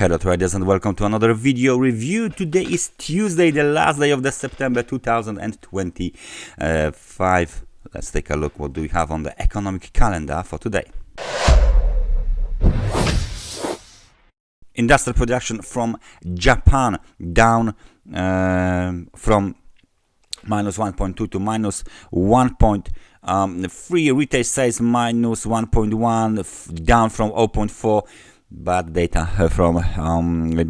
Hello traders and welcome to another video review. Today is Tuesday, the last day of the September 2025. Let's take a look what do we have on the economic calendar for today. Industrial production from Japan down from minus 1.2 to minus 1.3. Retail sales minus 1.1, down from 0.4. Bad data from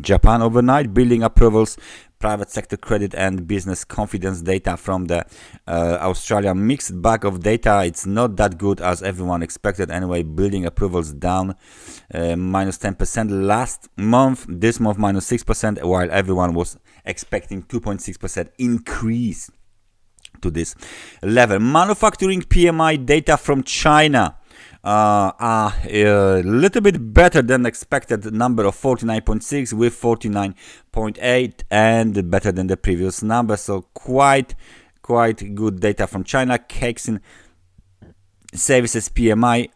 Japan overnight. Building approvals, private sector credit and business confidence data from the Australia. Mixed bag of data. It's not that good as everyone expected. Anyway, building approvals down minus 10% last month. This month minus 6%, while everyone was expecting 2.6% increase to this level. Manufacturing PMI data from China. A little bit better than expected number of 49.6 with 49.8 and better than the previous number, so quite good data from China. Cakes in services PMI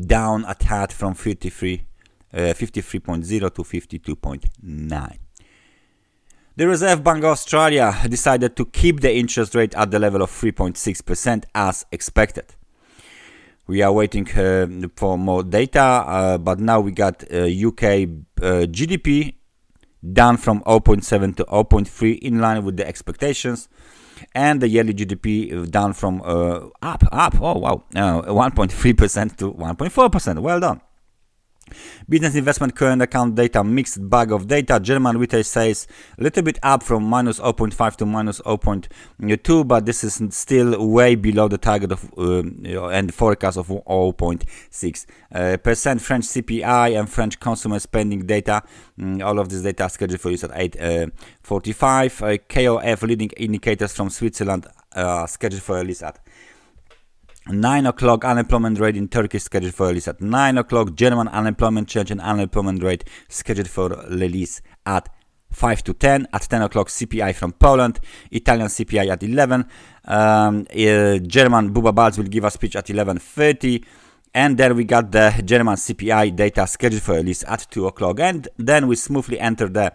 down a tad from 53.0 to 52.9. The Reserve Bank of Australia decided to keep the interest rate at the level of 3.6% as expected. We are waiting for more data, but now we got UK GDP down from 0.7 to 0.3 in line with the expectations, and the yearly GDP down from 1.3% to 1.4%. Well done. Business investment current account data, mixed bag of data. German retail sales a little bit up from minus 0.5 to minus 0.2, but this is still way below the target of and forecast of 0.6%. French CPI and French consumer spending data, all of this data scheduled for use at 8:45. KOF leading indicators from Switzerland scheduled for release at 9 o'clock. Unemployment rate in Turkey scheduled for release at 9 o'clock. German unemployment change and unemployment rate scheduled for release at 5 to 10. At 10 o'clock, CPI from Poland. Italian CPI at 11. German Buba Balz will give a speech at 11:30. And then we got the German CPI data scheduled for release at 2 o'clock. And then we smoothly enter the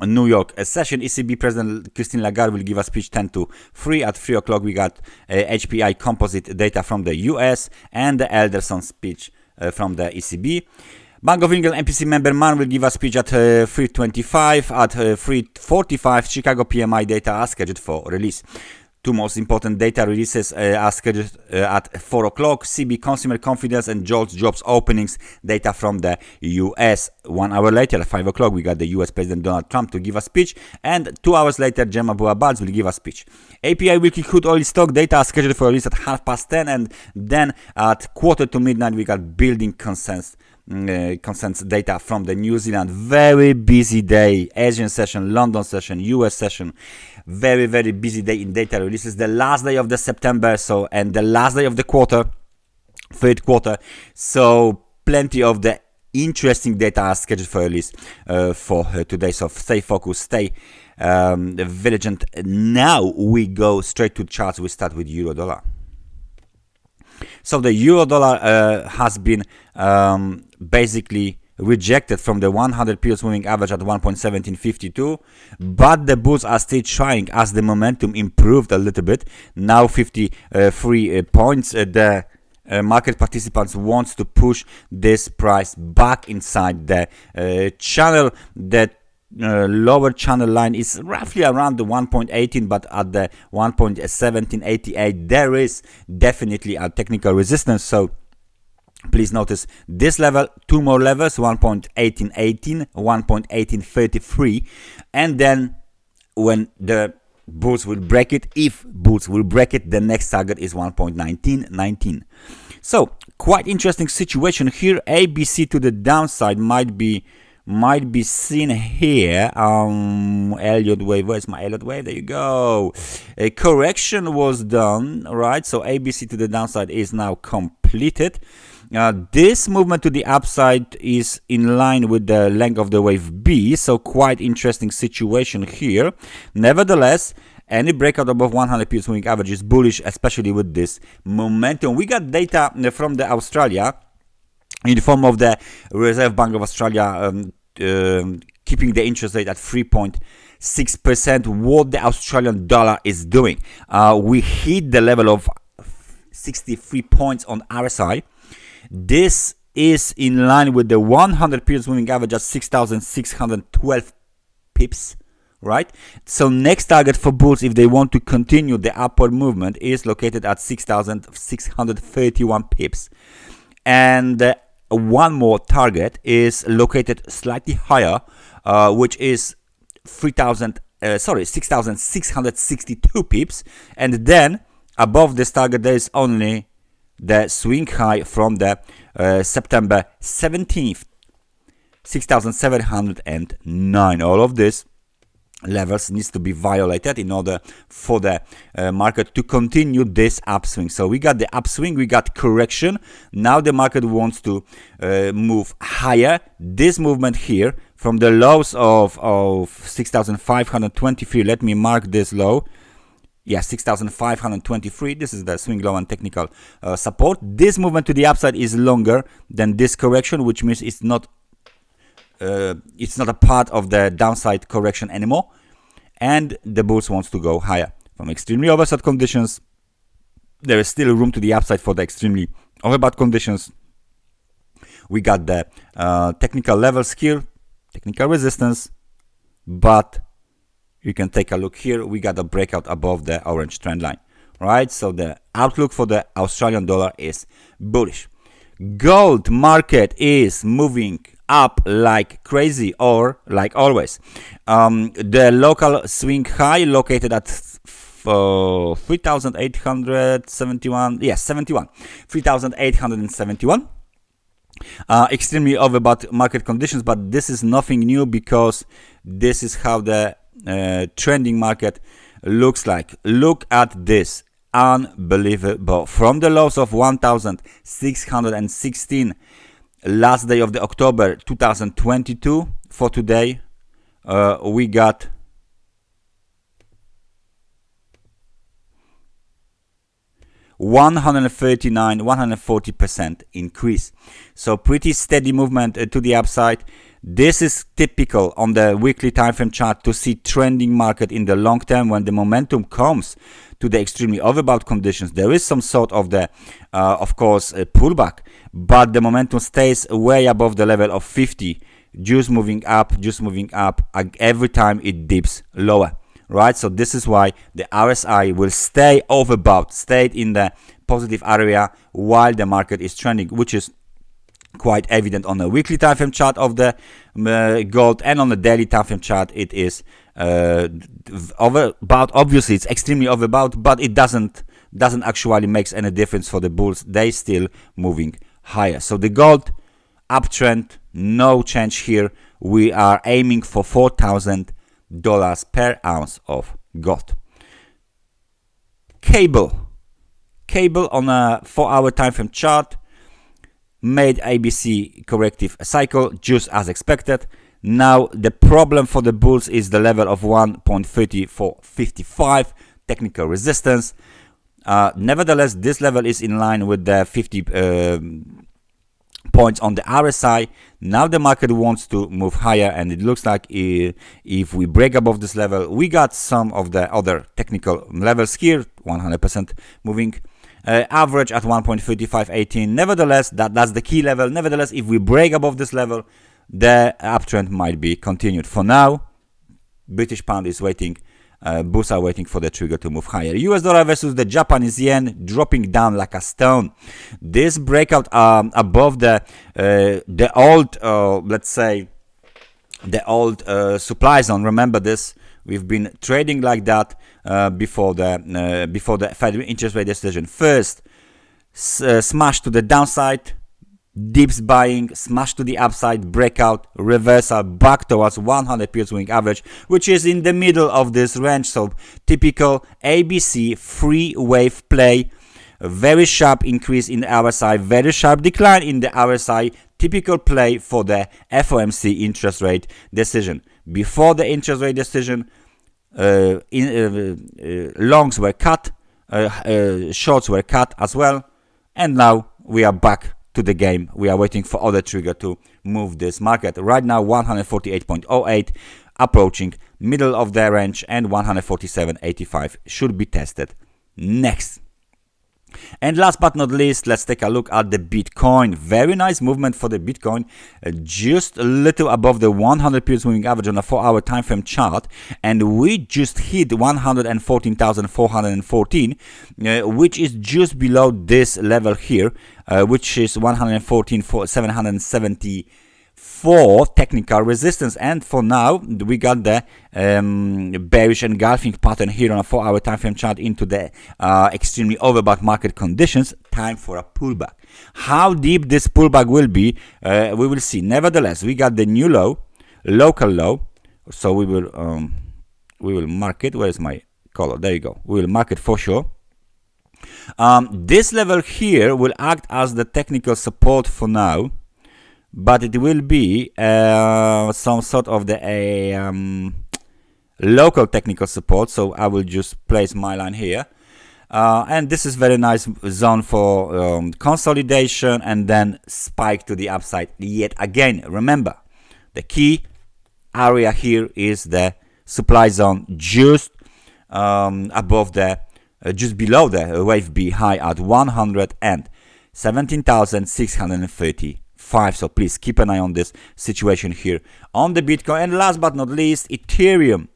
New York session. ECB President Christine Lagarde will give a speech 10 to 3. At 3 o'clock we got HPI composite data from the US and the Elderson speech from the ECB. Bank of England MPC member Mann will give a speech at 3:25. At 3:45 Chicago PMI data are scheduled for release. Two most important data releases are scheduled at 4 o'clock. CB consumer confidence and JOLTS jobs openings data from the US. 1 hour later, at 5 o'clock, we got the US President Donald Trump to give a speech. And 2 hours later, German Buba Balz will give a speech. API weekly crude oil stock data are scheduled for release at 10:30. And then at quarter to midnight, we got building consensus data from the New Zealand. Very busy day. Asian session, London session, US session. Very busy day in data releases. The last day of the September, and the last day of the third quarter. So plenty of the interesting data are scheduled for release for today. So stay focused, stay vigilant. Now we go straight to charts. We start with euro dollar. So the euro dollar has been basically rejected from the 100 periods moving average at 1.1752, but the bulls are still trying as the momentum improved a little bit. Now 53 points. The market participants wants to push this price back inside the channel. The lower channel line is roughly around the 1.18, but at the 1.1788 there is definitely a technical resistance. So please notice this level, two more levels, 1.1818, 1.1833, and then when the bulls will break it, if bulls will break it, the next target is 1.1919. So quite interesting situation here. ABC to the downside might be seen here. Elliott wave, where's my Elliott wave? There you go. A correction was done, right? So ABC to the downside is now completed. This movement to the upside is in line with the length of the wave B, so quite interesting situation here. Nevertheless, any breakout above 100 periods moving average is bullish, especially with this momentum. We got data from the Australia in the form of the Reserve Bank of Australia keeping the interest rate at 3.6%. What the Australian dollar is doing, we hit the level of 63 points on RSI. This is in line with the 100 periods moving average at 6,612 pips, right? So next target for bulls, if they want to continue the upward movement, is located at 6,631 pips. And one more target is located slightly higher, which is 6,662 pips. And then above this target, there is only the swing high from the September 17th, 6,709. All of this levels needs to be violated in order for the market to continue this upswing. So we got the upswing, we got correction. Now the market wants to move higher. This movement here from the lows of 6,523, let me mark this low. Yeah, 6,523. This is the swing low and technical support. This movement to the upside is longer than this correction, which means it's not a part of the downside correction anymore, and the bulls wants to go higher. From extremely oversold conditions, there is still room to the upside for the extremely overbought conditions. We got the technical levels here, technical resistance, but you can take a look here. We got a breakout above the orange trend line, right? So the outlook for the Australian dollar is bullish. Gold market is moving up like crazy, or like always. The local swing high located at 3,871. Yes, 71. 3,871. Extremely overbought market conditions, but this is nothing new because this is how the trending market looks like. Look at this. Unbelievable. From the lows of 1,616 last day of the October 2022 for today, we got $140% increase. So pretty steady movement to the upside. This is typical on the weekly time frame chart to see trending market in the long term. When the momentum comes to the extremely overbought conditions, there is some sort of the of course a pullback, but the momentum stays way above the level of 50, just moving up every time it dips lower, right? So this is why the RSI will stay overbought, stayed in the positive area while the market is trending, which is quite evident on the weekly time frame chart of the gold, and on the daily time frame chart it is overbought. Obviously it's extremely overbought, but it doesn't actually makes any difference for the bulls. They still moving higher. So the gold uptrend, no change here. We are aiming for $4,000 per ounce of gold. Cable on a 4-hour time frame chart made ABC corrective cycle just as expected. Now the problem for the bulls is the level of 1.3455 technical resistance. Nevertheless, this level is in line with the 50 points on the RSI. Now the market wants to move higher, and it looks like if we break above this level, we got some of the other technical levels here, 100% moving. Average at 1.3518. Nevertheless, that's the key level. Nevertheless, if we break above this level, the uptrend might be continued. For now, British pound is waiting. Bulls are waiting for the trigger to move higher. US dollar versus the Japanese yen dropping down like a stone. This breakout above the old, let's say, the old supply zone. Remember this. We've been trading like that before the Fed interest rate decision. First, smash to the downside, dips buying, smash to the upside, breakout, reversal, back towards 100 period swing average, which is in the middle of this range. So typical ABC free wave play. A very sharp increase in the RSI, very sharp decline in the RSI. Typical play for the FOMC interest rate decision. Before the interest rate decision, longs were cut, shorts were cut as well, and now we are back to the game. We are waiting for other trigger to move this market. Right now 148.08 approaching middle of the range, and 147.85 should be tested next. And last but not least, let's take a look at the Bitcoin. Very nice movement for the Bitcoin, just a little above the 100 periods moving average on a 4-hour time frame chart, and we just hit 114,414, which is just below this level here, which is 114,774 technical resistance. And for now we got the bearish engulfing pattern here on a 4-hour time frame chart into the extremely overbought market conditions. Time for a pullback. How deep this pullback will be, we will see. Nevertheless, we got the new low, local low, so we will mark it. Where is my color? There you go. We will mark it for sure. This level here will act as the technical support for now, but it will be some sort of the local technical support. So I will just place my line here, and this is very nice zone for consolidation and then spike to the upside yet again. Remember, the key area here is the supply zone just above the just below the wave B high at 117,630. So please keep an eye on this situation here on the Bitcoin. And last but not least, Ethereum.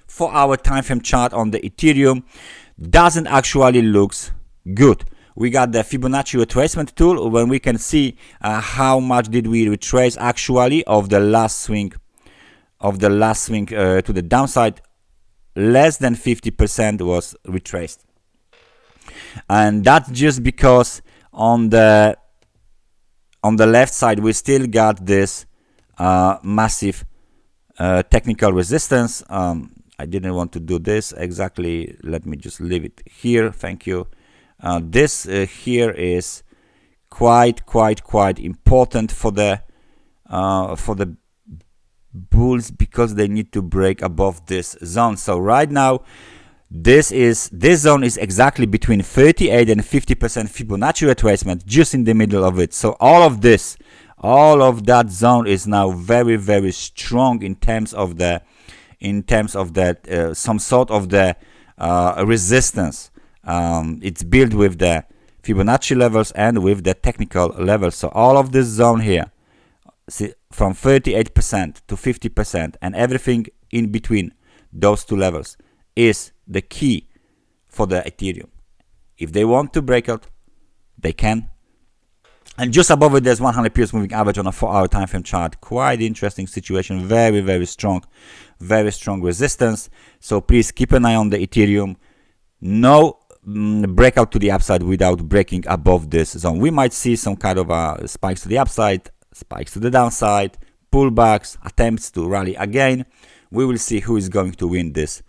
For our time frame chart on the Ethereum doesn't actually looks good. We got the Fibonacci retracement tool when we can see how much did we retrace actually of the last swing to the downside. Less than 50% was retraced. And that's just because on the left side we still got this massive technical resistance. I didn't want to do this exactly. Let me just leave it here. Thank you. This here is quite important for the bulls, because they need to break above this zone. So right now this zone is exactly between 38 and 50% Fibonacci retracement, just in the middle of it. So all of that zone is now very strong in terms of the some sort of the resistance. It's built with the Fibonacci levels and with the technical levels. So all of this zone here, see, from 38% to 50% and everything in between those two levels, is the key for the Ethereum. If they want to break out, they can. And just above it, there's 100 periods moving average on a 4-hour time frame chart. Quite interesting situation. Very strong resistance. So please keep an eye on the Ethereum. No breakout to the upside without breaking above this zone. We might see some kind of spikes to the upside, spikes to the downside, pullbacks, attempts to rally again. We will see who is going to win this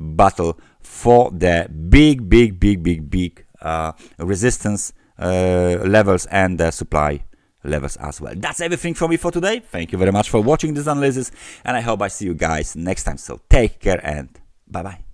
battle for the big resistance levels and the supply levels as well. That's everything from me for today. Thank you very much for watching this analysis, and I hope I see you guys next time. So take care and bye bye.